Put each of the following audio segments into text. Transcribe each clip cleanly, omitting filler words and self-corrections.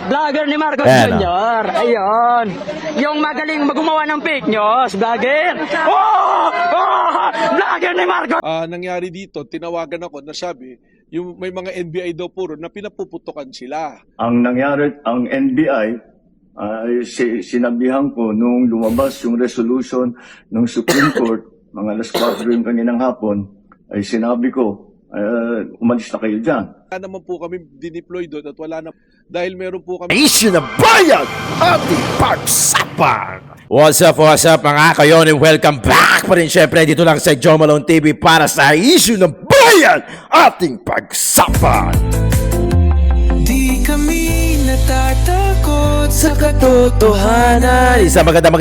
Vlogger ni Marcos Ayan, Jr. Ayun. Yung magaling gumawa ng fake news. Vlogger. Oh! Oh! Vlogger ni Marcos. Nangyari dito, tinawagan ako na sabi, yung may mga NBI daw puro na pinapuputukan sila. Ang nangyari, ang NBI, sinabihan ko nung lumabas yung resolution ng Supreme Court, mga alas 4 yung kaninang hapon, ay sinabi ko, umalis na kayo dyan. Wala naman po kami dineploy doon at wala na, dahil meron po kami Issue ng bayan, ating pagsapan. What's up mga kayon, and welcome back pa rin syempre dito lang sa Joe Malone TV para sa Issue ng bayan, ating pagsapan. Di kami natatakot sa Katotohanan. Isa maganda.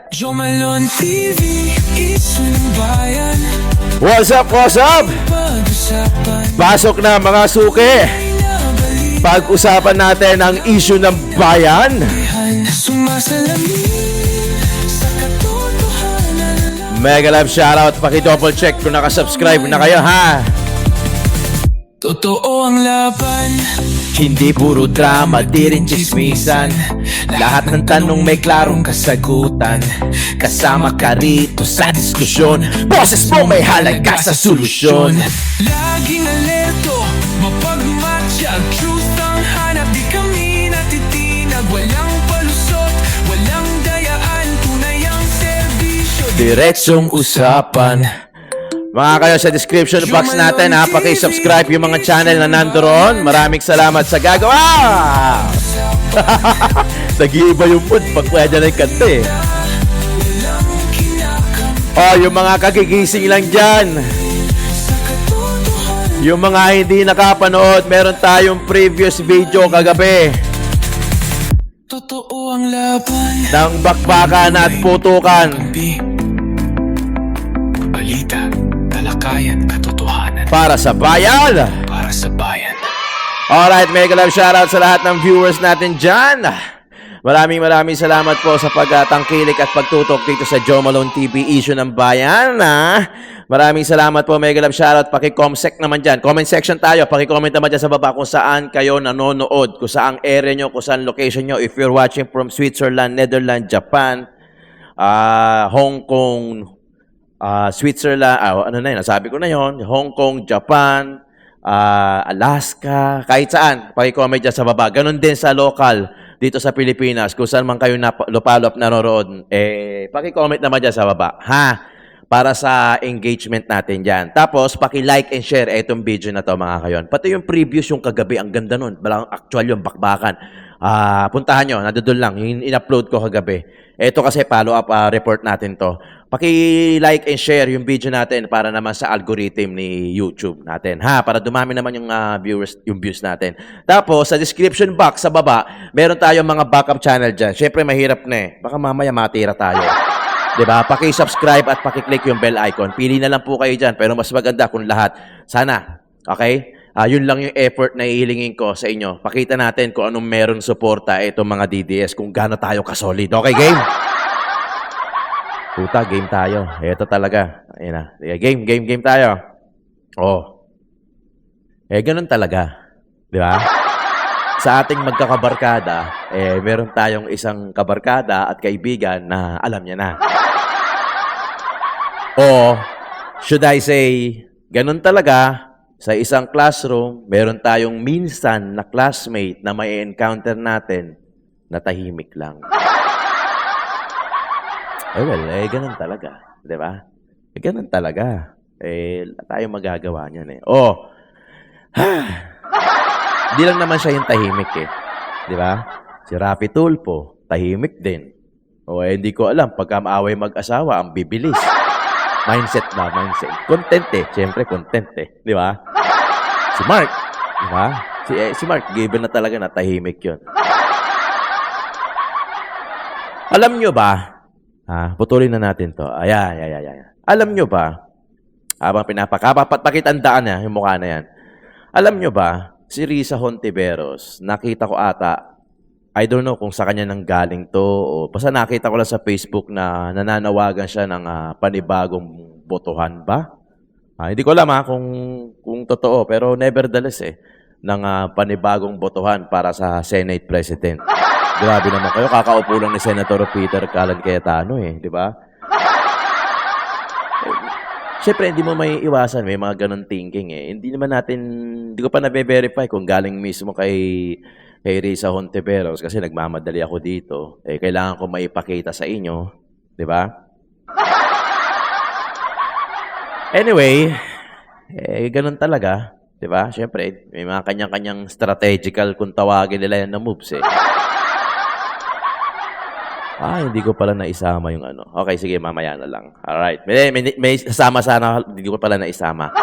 Joe Malone TV, issue ng bayan. What's up? Pag-usapan Pasok na mga suki. Pag-usapan natin ang issue ng bayan. Sumasalamin sa katotohanan. Mega love shoutout. Paki-double check kung nakasubscribe na kayo, ha? Totoo ang laban. Hindi puro drama, di rin chismisan. Lahat ng tanong may klarong kasagutan. Kasama ka rito sa diskusyon. Boses mo may halaga sa solusyon. Laging alerto, mapagmatsyag. Truth ang hanap, di kami natitinag. Walang palusot, walang dayaan. Tunay ang serbisyo. Diretsong usapan. Mga kayo sa description box natin, ha, paki-subscribe yung mga channel na nandoon. Maraming salamat sa gagawa. Nag-iiba yung mood pag pwede na yung kanta, eh. Oh, yung mga kagigising lang dyan, yung mga hindi nakapanood, meron tayong previous video kagabi Totoo ang laban. ng bakbakan at putukan Balita, talakayan, katotohanan para sa bayan. para sa bayan. Alright, mega love shoutout sa lahat ng viewers natin dyan. Maraming salamat po sa pagtangkilik at pagtutok dito sa Joe Malone TV, issue ng bayan. Maraming salamat po, mega love shoutout. Paki-comsec naman dyan. Comment section tayo. Paki-comment naman dyan sa baba kung saan kayo nanonood, kung saan area nyo, kung saan location nyo. If you're watching from Switzerland, Netherlands, Japan, Hong Kong, Switzerland, ano na yun, nasabi ko na yun, Hong Kong, Japan, Alaska, kahit saan, paki-comment dyan sa baba. Ganon din sa local, dito sa Pilipinas, kung saan man kayo lupalop nanonood, paki-comment naman dyan sa baba, ha? Para sa engagement natin dyan. Tapos, paki-like and share itong video na to, mga kayon. Pati yung previous, yung kagabi, ang ganda nun. Balang actual yung bakbakan. Puntahan nyo, nadudol lang, yung in-upload ko kagabi. Ito kasi follow-up report natin to. Paki-like and share yung video natin para naman sa algorithm ni YouTube natin, ha? Para dumami naman yung views natin. Tapos, sa description box sa baba, meron tayong mga backup channel dyan. Siyempre, mahirap na eh. Baka mamaya matira tayo. Diba? Paki-subscribe at paki-click yung bell icon. Pili na lang po kayo dyan. Pero mas maganda kung lahat. Sana. Okay? Yun lang yung effort na ihilingin ko sa inyo. Pakita natin kung anong meron suporta itong mga DDS. Kung gaano tayo kasolid. Okay, game? Puta, game tayo. Ito talaga. Ayan na. Game tayo. Oh. Ganun talaga. Di ba? Sa ating magkakabarkada, meron tayong isang kabarkada at kaibigan na alam niya na. O, should I say, ganun talaga, sa isang classroom, meron tayong minsan na classmate na may encounter natin na tahimik lang. Ganun talaga. Di ba? Ganun talaga. Tayo magagawa niyan eh. Oh, di lang naman siya yung tahimik eh. Di ba? Si Rapi Tulfo, tahimik din. O hindi ko alam, pagka maaway mag-asawa, ang bibilis. Mindset. Content eh. Siyempre, content eh. Di ba? Si Mark, di ba? Si Mark, given na talaga na tahimik yun. Alam nyo ba? Putulin na natin to. Ayan. Alam nyo ba? Habang pinapakitandaan niya yung mukha na yan. Alam nyo ba? Si Risa Hontiveros, nakita ko ata, I don't know kung sa kanya nang galing to, o basta nakita ko lang sa Facebook na nananawagan siya ng panibagong botohan ba? Hindi ko alam kung totoo, pero nevertheless ng panibagong botohan para sa Senate President. Grabe naman kayo, kakaupo lang ni Senator Peter Calan Cayetano di ba? Siyempre, hindi mo may iwasan, may mga ganun thinking Hindi ko pa nabe-verify kung galing mismo kay Risa Hontiveros kasi nagmamadali ako dito. Kailangan ko maipakita sa inyo, di ba? Anyway, ganun talaga, di ba? Siyempre, may mga kanyang-kanyang strategical kung tawagin nila yan na moves hindi ko pala naisama yung ano. Okay, sige, mamaya na lang. Alright. May sasama sana, hindi ko pala naisama.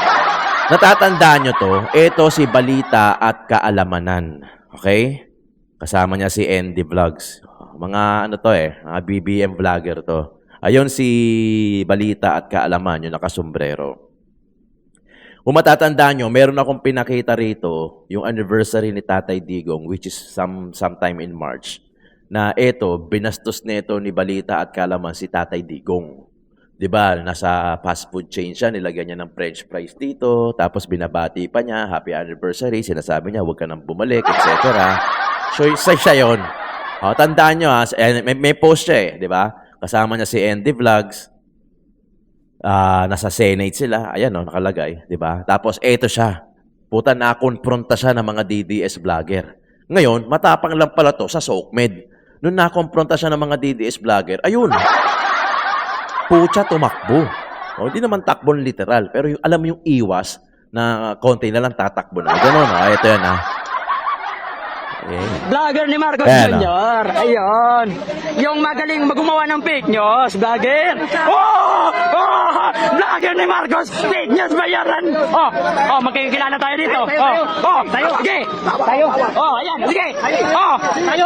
Natatandaan nyo to, ito si Balita at Kaalamanan. Okay? Kasama niya si Andy Vlogs. Mga ano to mga BBM vlogger to. Ayun si Balita at Kaalaman, yung nakasombrero. Kung matatandaan nyo, meron akong pinakita rito, yung anniversary ni Tatay Digong, which is sometime in March, na binastos nito ni Balita at Kaalaman si Tatay Digong. 'Di ba? Nasa fast food chain siya, nilagyan niya ng french fries dito, tapos binabati pa niya, happy anniversary, sinasabi niya, huwag ka nang bumalik, etc. So, siya yun. Tandaan nyo may post siya 'di ba? Kasama niya si Andy Vlogs, nasa Senate sila, ayan nakalagay, 'di ba? Tapos eto siya, puta na-confronta siya ng mga DDS vlogger. Ngayon, matapang lang pala to sa SOCMED. Nung nakompronta siya ng mga DDS vlogger, ayun, pucha tumakbo. Hindi naman takbon literal, pero alam mo yung iwas na konti na lang tatakbo na. Ganun, ito yan Vlogger ni Marcos Jr. Ayun. Yung magaling gumawa ng fake news. Vlogger. Vlogger ni Marcos. Fake news bayaran. Magkikilala tayo dito. Tayo. Sige. Tayo. Ayan. Sige. Tayo.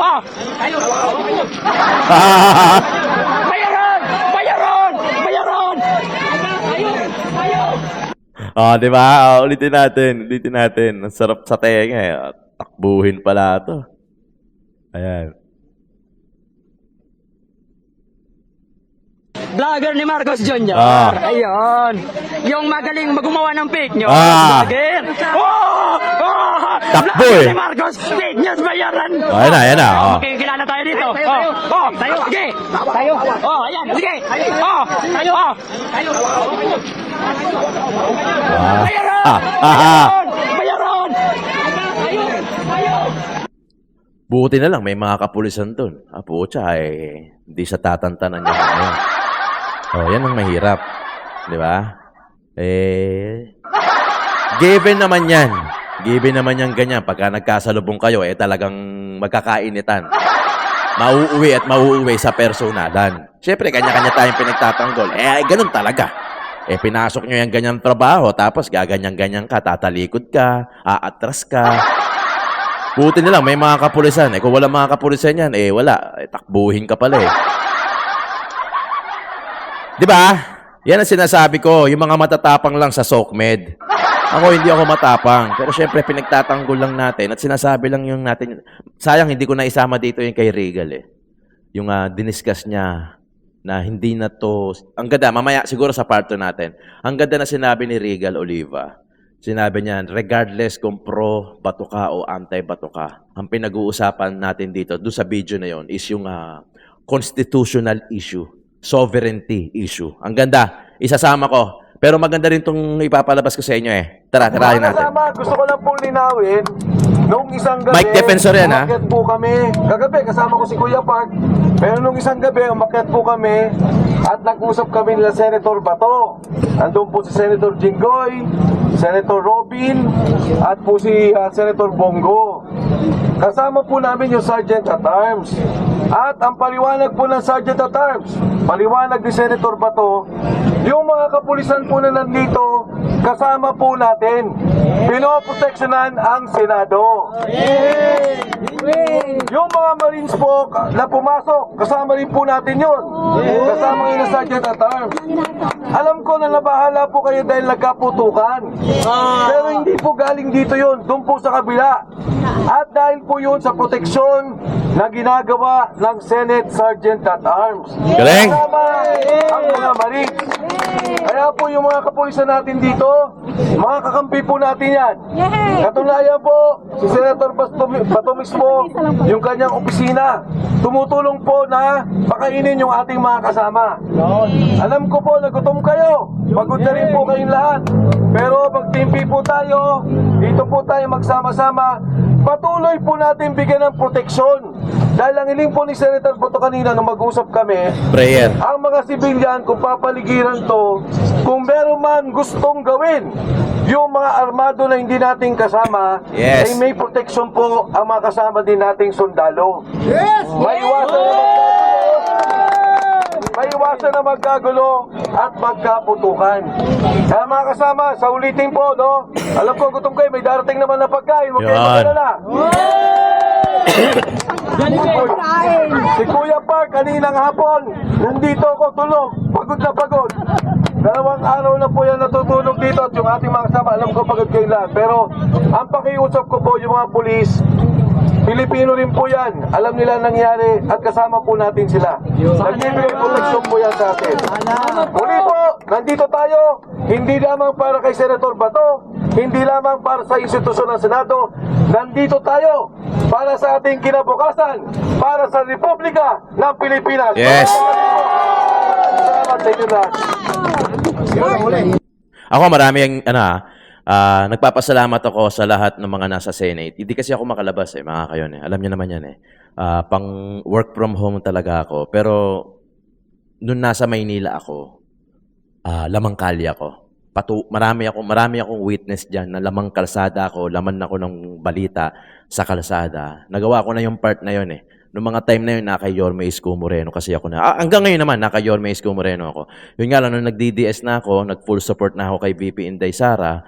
Bayaran. Di ba? Ulitin natin. Ang sarap sa tenga takbuhin pala to. Ayan. Vlogger ni Marcos Jr. Ayun. Yung magaling gumawa ng fake news. Vlogger. Takbo Vlogger ni Marcos. Fake news bayaran. Ayan na. Magkikilala tayo dito. Tayo. Sige. Tayo. Ayan. Sige. Tayo. Bayaran. Buti na lang, may mga kapulisan dun. Pucha, hindi sa tatantanan niya ngayon. Yan ang mahirap. Di ba? Given naman yan. Given naman yan ganyan. Pagka nagkasalubong kayo, talagang magkakainitan. Mauuwi sa personalan. Siyempre, kanya-kanya tayong pinagtatanggol. Ganun talaga. Pinasok nyo yung ganyang trabaho, tapos gaganyan-ganyan ka, tatalikod ka, aatras ka. Buti na lang, may mga kapulisan. Kung wala mga kapulisan yan, wala. Takbuhin ka pala Di ba? Yan ang sinasabi ko, yung mga matatapang lang sa SOCMED. Ako, hindi ako matapang. Pero syempre, pinagtatanggol lang natin at sinasabi lang yung natin. Sayang, hindi ko na isama dito yung kay Regal Yung diniscuss niya na hindi na to. Ang ganda, mamaya siguro sa part 2 natin. Ang ganda na sinabi ni Regal Oliva. Sinabi niya, regardless kung pro-bato ka o anti-bato ka, ang pinag-uusapan natin dito, doon sa video na yon is yung constitutional issue, sovereignty issue. Ang ganda, isasama ko. Pero maganda rin itong ipapalabas ko sa inyo Tarahin natin. Gusto ko lang pong linawin, nung isang gabi, Mike Defensor yan umakyat po kami. Kagabi, kasama ko si Kuya Park. Pero nung isang gabi, umakyat po kami at nag-usap kami nila Senator Bato. Andun po si Senator Jinggoy, Senator Robin, at po si Senator Bongo. Kasama po namin yung Sergeant at Arms. At ang paliwanag po ng Sergeant at Arms, paliwanag ni Senator Bato, yung mga kapulisan po na nandito, kasama po natin. Pinoproteksyonan ang Senado. Yung mga Marines po na pumasok, kasama rin po natin yun. Kasama yun ang Sergeant at Arms. Alam ko na nabahala po kayo dahil nagkaputukan. Pero hindi po galing dito yun, doon po sa kabila. At dahil po yun sa proteksyon na ginagawa ng Senate Sergeant at Arms. Galing! Kasama ang mga Marines. Kaya po yung mga kapulisan natin dito, mga kakampi po natin yan. Katunayan po, si Senator Bato mismo, yung kanyang opisina, tumutulong po na pakainin yung ating mga kasama. Alam ko po, nagutom kayo. Pagod na rin po kayong lahat. Pero magtimpi po tayo, dito po tayo magsama-sama. Patuloy po natin bigyan ng proteksyon. Dahil ang hiling po ni Senator Bato kanina nung mag-usap kami, Prayer. ang mga sibilyan, kung papaligiran to, kung meron man gustong gawin, yung mga armado na hindi nating kasama, Yes. ay may proteksyon po ang mga kasama din nating sundalo. Maiwasan na magkagulo at magkaputukan. Kaya mga kasama, sa ulitin po, no? Alam ko, gutom kayo, may darating naman na pagkain. Huwag kayo Yan. mag-alala. Si Kuya Park, kaninang hapon, nandito ako tulog, pagod na pagod. 2 araw na po yan natutulog dito at yung ating mga kasama, alam ko pagod kayo lahat. Pero ang pakiusap ko po yung mga pulis, Pilipino rin po yan. Alam nila nangyari at kasama po natin sila. Nagbibigay proteksyon po yan sa atin. Muli po, nandito tayo, hindi lamang para kay Senator Bato, hindi lamang para sa institusyon ng Senado, nandito tayo para sa ating kinabukasan, para sa Republika ng Pilipinas. Yes. Salamat sa inyo lahat. Ako nagpapasalamat ako sa lahat ng mga nasa Senate. Hindi kasi ako makalabas mga kayon Alam niyo naman yan pang work from home talaga ako. Pero nung nasa Maynila ako, lamang kalye ako. Marami akong witness diyan na lamang kalsada ako, laman ako ng balita sa kalsada. Nagawa ko na yung part na yon Noong mga time na yun, naka Yorme Isko Moreno kasi ako na. Hanggang ngayon naman, naka Yorme Isko Moreno ako. Yun nga lang, nung nag-DDS na ako, nag-full support na ako kay VP Inday Sara,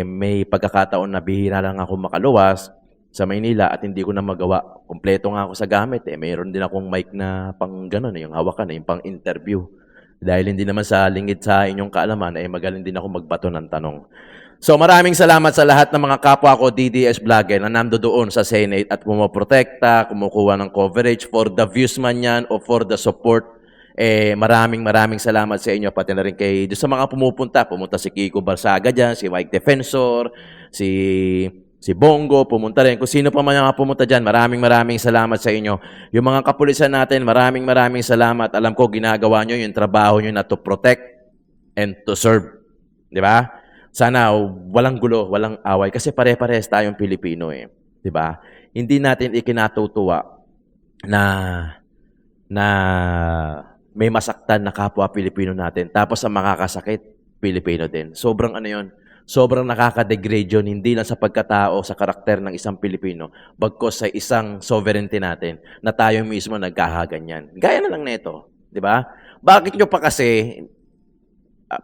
may pagkakataon na bihira lang ako makaluwas sa Maynila at hindi ko na magawa. Kompleto nga ako sa gamit. Mayroon din akong mic na pang gano'n, yung hawakan, yung pang interview. Dahil hindi naman sa lingid sa inyong kaalaman, magaling din ako magbato ng tanong. So maraming salamat sa lahat ng mga kapwa ko DDS vlogger na nando doon sa Senate at pumoprotekta, kumukuha ng coverage for the views man yan o for the support. Maraming salamat sa inyo pati na rin kay sa mga pumunta si Kiko Barsaga dyan, si Mike Defensor, si Bongo, pumunta rin. Kung sino pa man yung pumunta dyan, maraming salamat sa inyo. Yung mga kapulisan natin, maraming salamat. Alam ko, ginagawa nyo yung trabaho nyo na to protect and to serve. Di ba? Sana walang gulo, walang away. Kasi pare-pares tayong Pilipino Di ba? Hindi natin ikinatutuwa na may masaktan na kapwa Pilipino natin. Tapos ang makakasakit, Pilipino din. Sobrang sobrang nakaka-degrade yun, hindi lang sa pagkatao, sa karakter ng isang Pilipino, bagkos sa isang sovereignty natin, na tayo mismo nagkahaganyan. Gaya na lang nito, di ba? Bakit nyo pa kasi,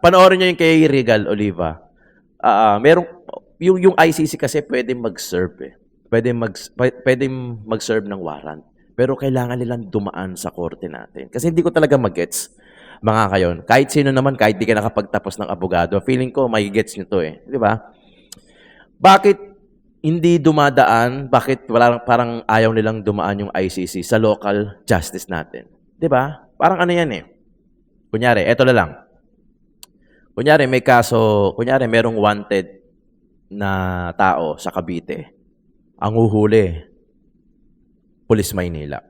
panoorin nyo yung kay Regal Oliva, yung ICC kasi pwede mag-serve Pwede mag-serve ng warrant. Pero kailangan nilang dumaan sa korte natin. Kasi hindi ko talaga mag-gets, mga kayon. Kahit sino naman, kahit di ka nakapagtapos ng abogado, feeling ko may gets nyo to Di ba? Bakit hindi dumadaan, bakit parang ayaw nilang dumaan yung ICC sa local justice natin? Di ba? Parang ano yan Kunyari, eto na lang. Kunyari, merong wanted na tao sa Cavite. Ang uhuli, Pulis Maynila.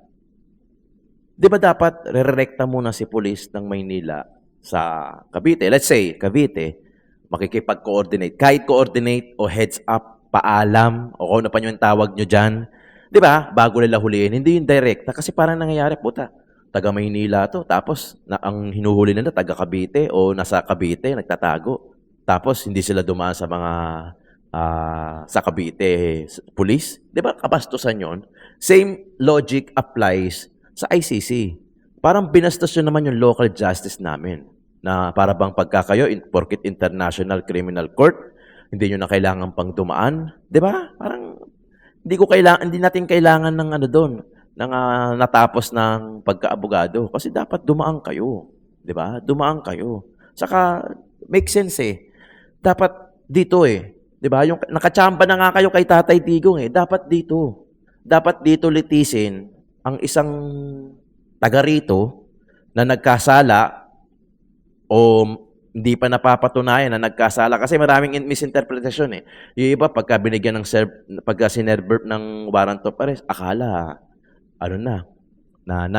Di ba dapat re-rekta muna si Pulis ng Maynila sa Cavite? Let's say, Cavite, makikipag-coordinate. Kahit coordinate o heads up, paalam, o kung ano pa yung tawag nyo dyan. Di ba? Bago nila huliin. Hindi yung direkta. Kasi parang nangyayari, taga Maynila to. Tapos, ang hinuhuli nila, taga Cavite o nasa Cavite, nagtatago. Tapos, hindi sila dumaan sa mga sa Cavite police. Di ba? Kabastusan yon. Same logic applies sa ICC. Parang binastos yun naman yung local justice namin. Na para bang pagkakayo, porkit International Criminal Court, hindi nyo na kailangan pang dumaan. Di ba? Parang, hindi natin kailangan ng doon, ng natapos ng pagkaabogado. Kasi dapat dumaan kayo. Di ba? Dumaan kayo. Saka, make sense Dapat dito Di ba? Yung nakachamba na nga kayo kay Tatay Digong Dapat dito litisin ang isang taga rito na nagkasala o hindi pa napapatunayan na nagkasala kasi maraming misinterpretasyon eh. Yung iba pagka binigyan ng pagka sinerve ng warrant of arrest, akala ano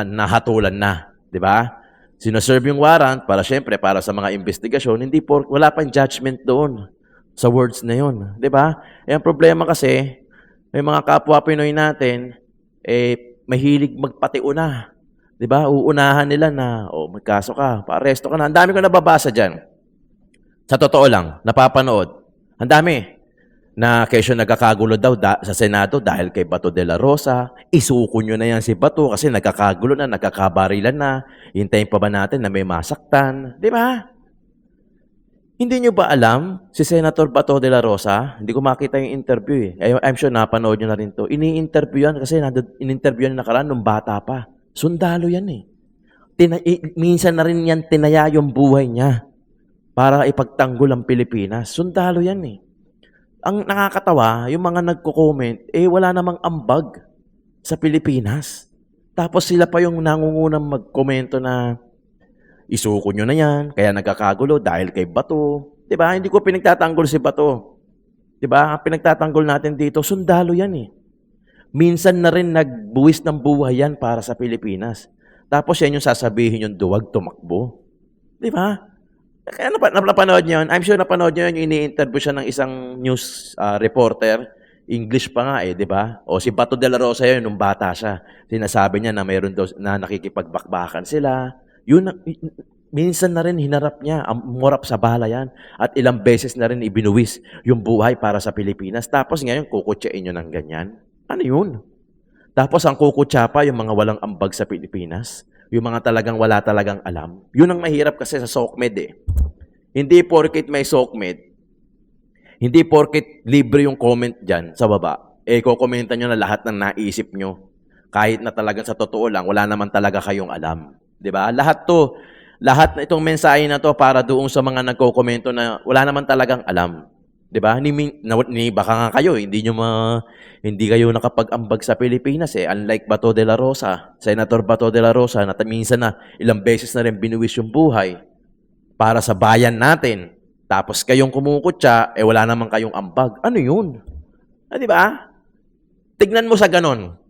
nahatulan na, 'di ba? Sinaserve yung warrant para syempre para sa mga investigasyon, hindi wala pang judgment doon sa words na 'yon, 'di ba? Eh ang problema kasi may mga kapwa Pinoy natin mahilig magpatiuna. 'Di ba? Uunahan nila na, may kaso ka, pa-aresto ka na. Ang dami ko nababasa diyan. Sa totoo lang, napapanood. Ang dami na kesyo nagkakagulo daw sa Senado dahil kay Bato de la Rosa. Isuko nyo na yan si Bato kasi nagkakagulo na, nagkakabarilan na. Hintayin pa ba natin na may masaktan? 'Di ba? Hindi nyo ba alam si Senator Bato de la Rosa? Hindi ko makita yung interview eh. I'm sure napanood nyo na rin to. Ini-interview yan kasi in-interview yan nakaraan nung bata pa. Sundalo yan eh. Minsan na rin yan tinaya yung buhay niya para ipagtanggol ang Pilipinas. Sundalo yan eh. Ang nakakatawa, yung mga nagko-comment, wala namang ambag sa Pilipinas. Tapos sila pa yung nangungunang magkomento na isuko nyo na yan, kaya nagkakagulo dahil kay Bato. Diba? Hindi ko pinagtatanggol si Bato. Diba? Ang pinagtatanggol natin dito, sundalo yan eh. Minsan na rin nagbuwis ng buhay yan para sa Pilipinas. Tapos yan yung sasabihin yung duwag tumakbo. Di ba? Kaya napanood niyo yun. I'm sure napanood niyo yun yung ini-interview siya ng isang news reporter. English pa nga di ba? O si Bato de la Rosa yun, nung bata siya. Sinasabi niya na mayroon daw na nakikipagbakbakan sila. Yun, minsan na rin hinarap niya, umurap sa bala yan. At ilang beses na rin ibinuwis yung buhay para sa Pilipinas. Tapos ngayon, kukutsain nyo ng ganyan. Ano yun? Tapos ang kukutsa pa yung mga walang ambag sa Pilipinas. Yung mga talagang wala talagang alam. Yun ang mahirap kasi sa SOCMED eh. Hindi porket may SOCMED, hindi porket libre yung comment dyan sa baba, kukomenta nyo na lahat ng naisip nyo. Kahit na talagang sa totoo lang, wala naman talaga kayong alam. Diba? Lahat na itong mensahe na to para doon sa mga nagko-komento na wala naman talagang alam. 'Di ba? Baka nga kayo hindi kayo nakapag-ambag sa Pilipinas eh. Unlike Bato de la Rosa, Senator Bato de la Rosa na minsan na ilang beses na rin binuwis yung buhay para sa bayan natin. Tapos kayong kumukutsa, wala naman kayong ambag. Ano 'yun? 'Di ba? Tignan mo sa ganon.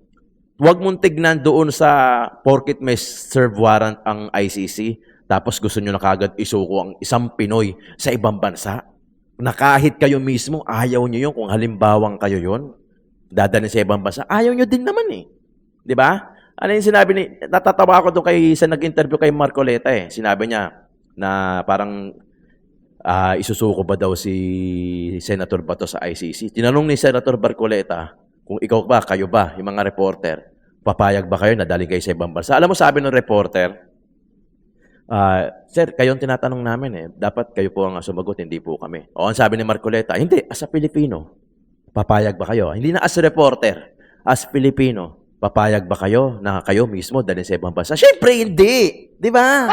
Huwag mong tignan doon sa porket may serve warrant ang ICC, tapos gusto nyo na kagad isuko ang isang Pinoy sa ibang bansa. Na kahit kayo mismo, ayaw nyo yun. Kung halimbawang kayo yun, dadalhin sa ibang bansa, ayaw nyo din naman eh. Di ba? Ano yung sinabi natatawa ako doon sa nag-interview kay Marcoleta eh. Sinabi niya na parang isusuko ba daw si Senator Bato sa ICC. Tinanong ni Senator Marcoleta, kung ikaw ba, kayo ba, yung mga reporter, papayag ba kayo na dali kayo sa ibang bansa? Alam mo, sabi ng reporter, Sir, kayong tinatanong namin eh. Dapat kayo po ang sumagot, hindi po kami. O ang sabi ni Marcoleta, hindi, as a Pilipino, papayag ba kayo? Hindi na as a reporter, as Pilipino, papayag ba kayo na kayo mismo dali sa ibang bansa? Siyempre, hindi! Di ba?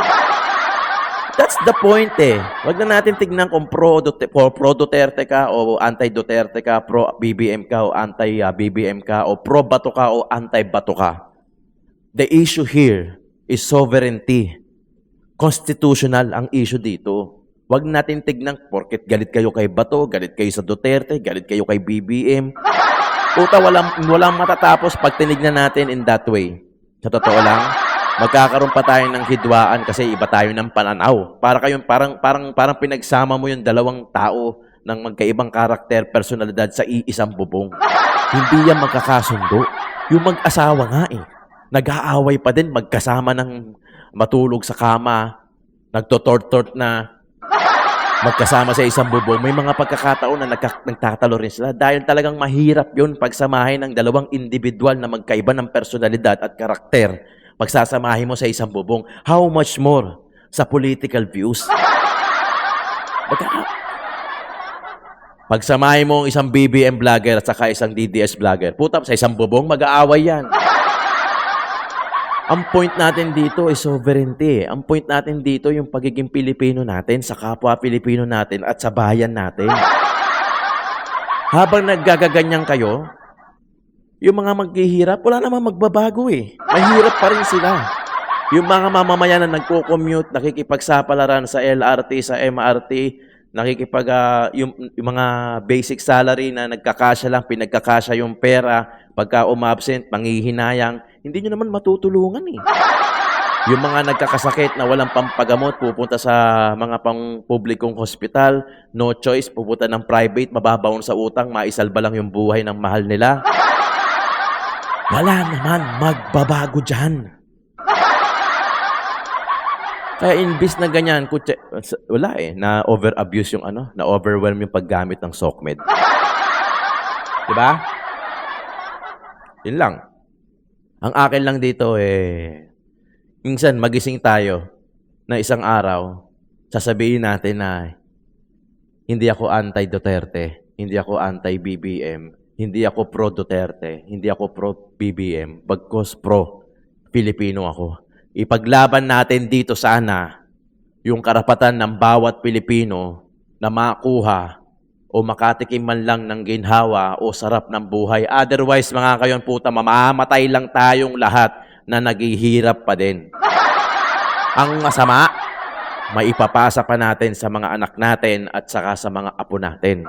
That's the point eh. Huwag na natin tignan kung pro-Duterte ka o anti-Duterte ka, pro-BBM ka o anti-BBM ka o pro-Bato ka o anti-Bato ka. The issue here is sovereignty. Constitutional ang issue dito. Huwag natin tignan porket galit kayo kay Bato, galit kayo sa Duterte, galit kayo kay BBM. Puta, walang matatapos pag tinignan natin in that way. Sa totoo lang, magkakaroon pa tayo ng hidwaan kasi iba tayo ng pananaw. Parang pinagsama mo yung dalawang tao ng magkaibang karakter, personalidad sa iisang bubong. Hindi yan magkakasundo. Yung mag-asawa nga eh. Nag-aaway pa din magkasama ng matulog sa kama, nagtotort-tort na, magkasama sa isang bubong. May mga pagkakataon na nagtatalo rin sila dahil talagang mahirap yun pagsamahin ng dalawang individual na magkaiba ng personalidad at karakter. Pagsasamahin mo sa isang bubong, how much more sa political views? Pagsamahin mo ang isang BBM vlogger at saka isang DDS vlogger, puta, sa isang bubong, mag-aaway yan. Ang point natin dito ay sovereignty. Ang point natin dito yung pagiging Pilipino natin, sa kapwa Pilipino natin at sa bayan natin. Habang naggagaganyan kayo, yung mga maghihirap, wala namang magbabago eh. Mahirap pa rin sila. Yung mga mamamayan na nagko-commute, nakikipagsapalaran sa LRT, sa MRT, yung mga basic salary na nagkakasya lang, pinagkakasya yung pera, pagka umabsent, manghihinayang, hindi nyo naman matutulungan eh. Yung mga nagkakasakit na walang pampagamot, pupunta sa mga pang-publikong hospital, no choice, pupunta ng private, mababaon sa utang, maisalba lang yung buhay ng mahal nila. Wala naman magbabago dyan. Kaya imbis na ganyan, wala eh, na over-abuse yung na overwhelm yung paggamit ng SOCMED. Diba? Yun lang. Ang akin lang dito minsan magising tayo na isang araw, sasabihin natin na hindi ako anti-Duterte, hindi ako anti-BBM, hindi ako pro-Duterte, hindi ako pro-BBM, bagkus pro-Pilipino ako. Ipaglaban natin dito sana yung karapatan ng bawat Pilipino na makuha o makatikim man lang ng ginhawa o sarap ng buhay. Otherwise, mga kayon puta, mamamatay lang tayong lahat na naghihirap pa din. Ang masama, maipapasa pa natin sa mga anak natin at saka sa mga apo natin.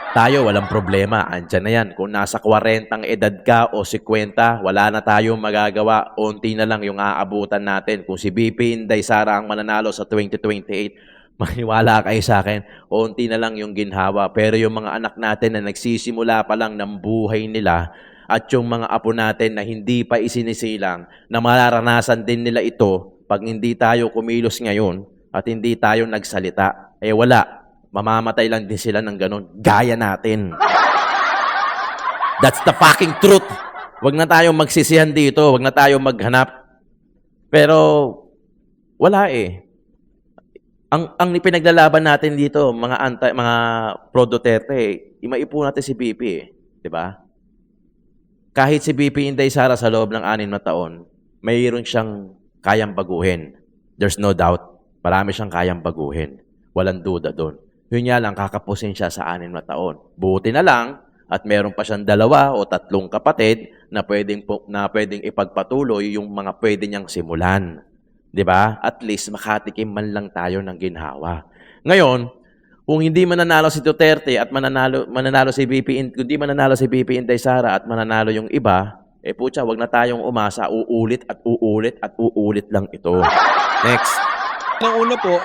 Tayo, walang problema. Andyan na yan. Kung nasa 40 ang edad ka o 50, wala na tayong magagawa. Unti na lang yung aabutan natin. Kung si BP Inday Sara ang mananalo sa 2028, maniwala kayo sa akin, unti na lang yung ginhawa. Pero yung mga anak natin na nagsisimula pa lang ng buhay nila at yung mga apo natin na hindi pa isinisilang, na mararanasan din nila ito pag hindi tayo kumilos ngayon at hindi tayo nagsalita, wala. Mamamatay lang din sila ng ganun. Gaya natin. That's the fucking truth. Huwag na tayong magsisihan dito. Huwag na tayong maghanap. Pero, wala eh. Ang pinaglalaban natin dito, mga pro-Duterte, maipo natin si BP eh. Diba? Kahit si BP Inday Sara sa loob ng 6 na taon, mayroon siyang kayang baguhin. There's no doubt. Marami siyang kayang baguhin. Walang duda doon. Yun nga lang, kakapusin siya sa 6 na taon. Buti na lang, at meron pa siyang 2 o 3 kapatid na pwedeng ipagpatuloy yung mga pwede niyang simulan. 'Di ba? At least makatikim man lang tayo ng ginhawa. Ngayon, kung hindi mananalo si Duterte at mananalo si kundi mananalo si BP Inday Sara at mananalo yung iba, putya, wag na tayong umasa, uulit at uulit at uulit lang ito. Next. Nang una po,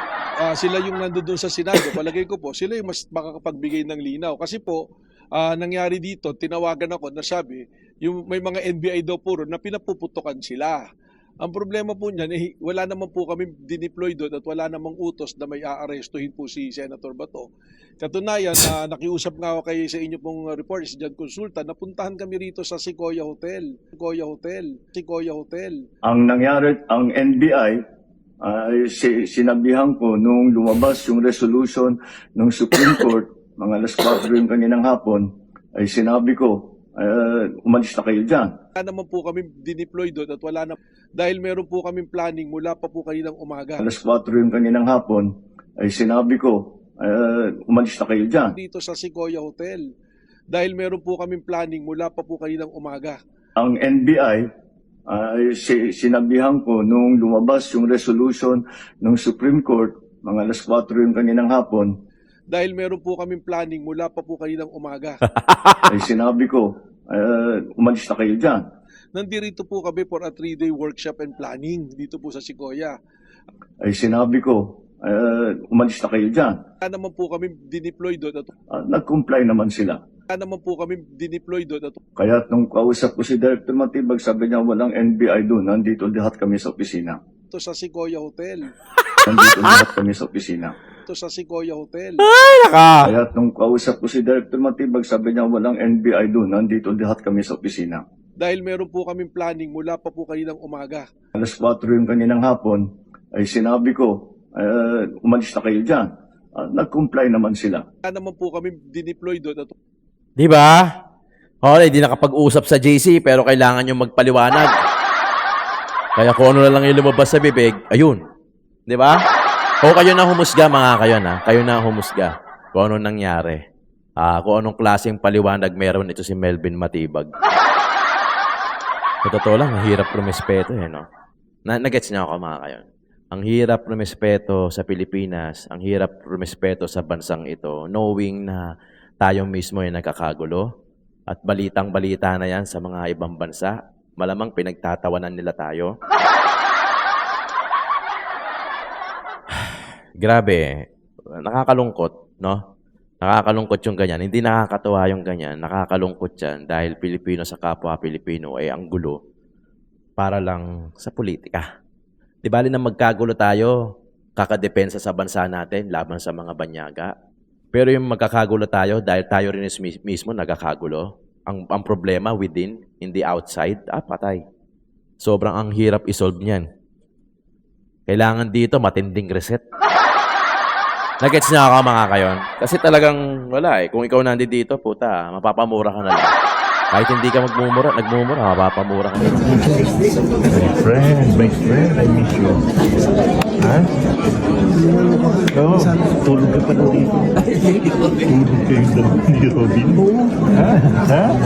sila yung nandoon sa Senado, palagay ko po, sila yung mas makakapagbigay ng linaw. Kasi po, nangyari dito, tinawagan ako na sabi, yung may mga NBI daw puro na pinapuputukan sila. Ang problema po niyan, wala naman po kami dineploy doon at wala namang utos na may aarestuhin po si Senator Bato. Katunayan, nakiusap nga ako sa inyo pong report, si John Consulta, napuntahan kami rito sa Sequoia Hotel. Ang nangyari, ang NBI, sinabihan ko nung lumabas yung resolution ng Supreme Court, mga alas 4 yung kaninang hapon, ay sinabi ko, umalis na kayo dyan. Wala naman po kami dineploy doon at wala na, dahil meron po kaming planning mula pa po kaninang umaga. Alas 4 yung kaninang hapon, ay sinabi ko, umalis na kayo dyan. Dito sa Sequoia Hotel, dahil meron po kaming planning mula pa po kaninang umaga. Ang NBI, sinabihan ko nung lumabas yung resolution ng Supreme Court, mga alas 4 yung kaninang hapon, dahil meron po kaming planning mula pa po kaninang umaga. ay sinabi ko, umalis na kayo dyan. Nandito po kami for a 3-day workshop and planning dito po sa Sequoia. Ay sinabi ko, umalis na kayo dyan. Wala naman po kami dineploy doon at Nag-comply naman sila. wala naman po kami dineploy doon at Kaya nung kausap ko si Director Matibag, sabi niya walang NBI doon, nandito lahat kami sa opisina. ito sa Sequoia Hotel. Nandito lahat kami sa opisina. Ito sa Sequoia Hotel. Kaya nung kausap ko si Director Matibag, sabi niya walang NBI doon, nandito lahat kami sa opisina. Dahil meron po kaming planning mula pa po kaninang umaga. Alas 4 yung kaninang hapon, ay sinabi ko, umalis na kayo dyan. Nag-comply naman sila. Wala naman po kami dineploy doon at Di ba? Okay, di nakapag-usap sa JC pero kailangan yung magpaliwanag. Kaya kung ano na lang yung lumabas sa bibig, ayun. Di ba? O kayo na humusga mga kayo na. Kayo na humusga kung ano nangyari. Kung anong klaseng paliwanag meron ito si Melvin Matibag. Sa totoo lang, ang hirap rumespeto eh, no? Nagets niyo ako mga kayon. Ang hirap rumespeto sa Pilipinas, ang hirap rumespeto sa bansang ito, knowing na tayo mismo ay nagkakagulo at balitang-balita na yan sa mga ibang bansa. Malamang pinagtatawanan nila tayo. Grabe, nakakalungkot, no? Nakakalungkot yung ganyan. Hindi nakakatuwa yung ganyan. Nakakalungkot yan dahil Pilipino sa kapwa Pilipino ay ang gulo para lang sa politika. Di bali na magkagulo tayo, kakadepensa sa bansa natin laban sa mga banyaga. Pero yung magkakagulo tayo dahil tayo rin mismo nagkakagulo. Ang problema within, hindi outside, patay. Sobrang ang hirap isolve niyan. Kailangan dito matinding reset. Nagets niya ako mga kayon. Kasi talagang wala eh. Kung ikaw nandito, puta, mapapamura ka na lang. Kahit hindi ka nagmumura, mapapamura ka na lang. My friend, I miss you. Ha? Oo, tulog ka pa na dito. Tulog kayo ni Robin. Ha?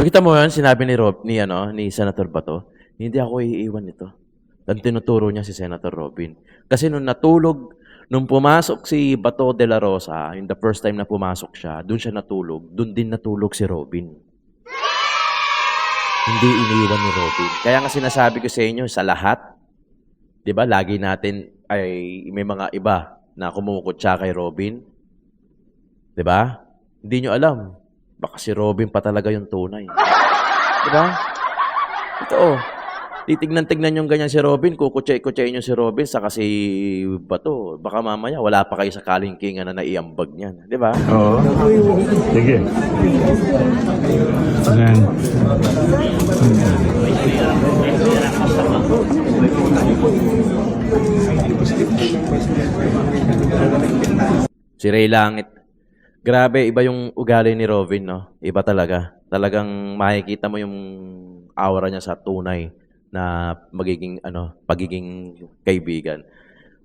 Nakita mo yun, sinabi ni Senator Bato, hindi ako iiwan nito. Ang tinuturo niya si Senator Robin. Kasi nung pumasok si Bato de la Rosa, yung the first time na pumasok siya, doon siya natulog, doon din natulog si Robin. Hindi iniwan ni Robin. Kaya nga sinasabi ko sa inyo, sa lahat, di ba, lagi natin ay may mga iba na kumukutsa kay Robin. Di ba? Hindi nyo alam. Baka si Robin pa talaga yung tunay. Di ba? Ito titignan yung ganyan si Robin, kukutsay-kutsay nyo si Robin, saka si Bato. Baka mamaya, wala pa kayo sa kalingkingan na naiambag niyan. Di ba? Oo. Sige. Yan. Si Ray Langit. Grabe, iba yung ugali ni Robin, no? Iba talaga. Talagang makikita mo yung aura niya sa tunay na pagiging kaibigan.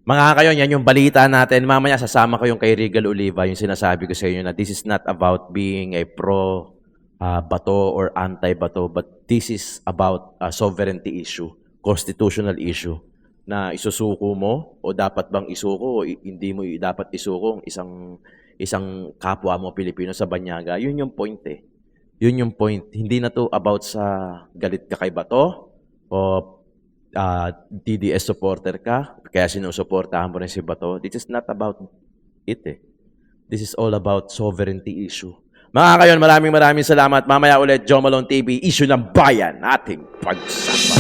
Mga kayon, yan yung balita natin. Mamaya sasama ko yung kay Regal Oliva, yung sinasabi ko sa inyo na this is not about being a pro-Bato or anti-Bato, but this is about a sovereignty issue, constitutional issue, na isusuko mo o dapat bang isuko o hindi mo dapat isuko isang kapwa mo Pilipino sa banyaga. Yun yung point eh. Yun yung point. Hindi na to about sa galit ka kay Bato, o DDS supporter ka, kaya sinusuportahan mo rin si Bato. This is not about it eh. This is all about sovereignty issue. Mga kayon, maraming salamat. Mamaya ulit, Joe Malone TV, issue ng bayan, ating pagsama.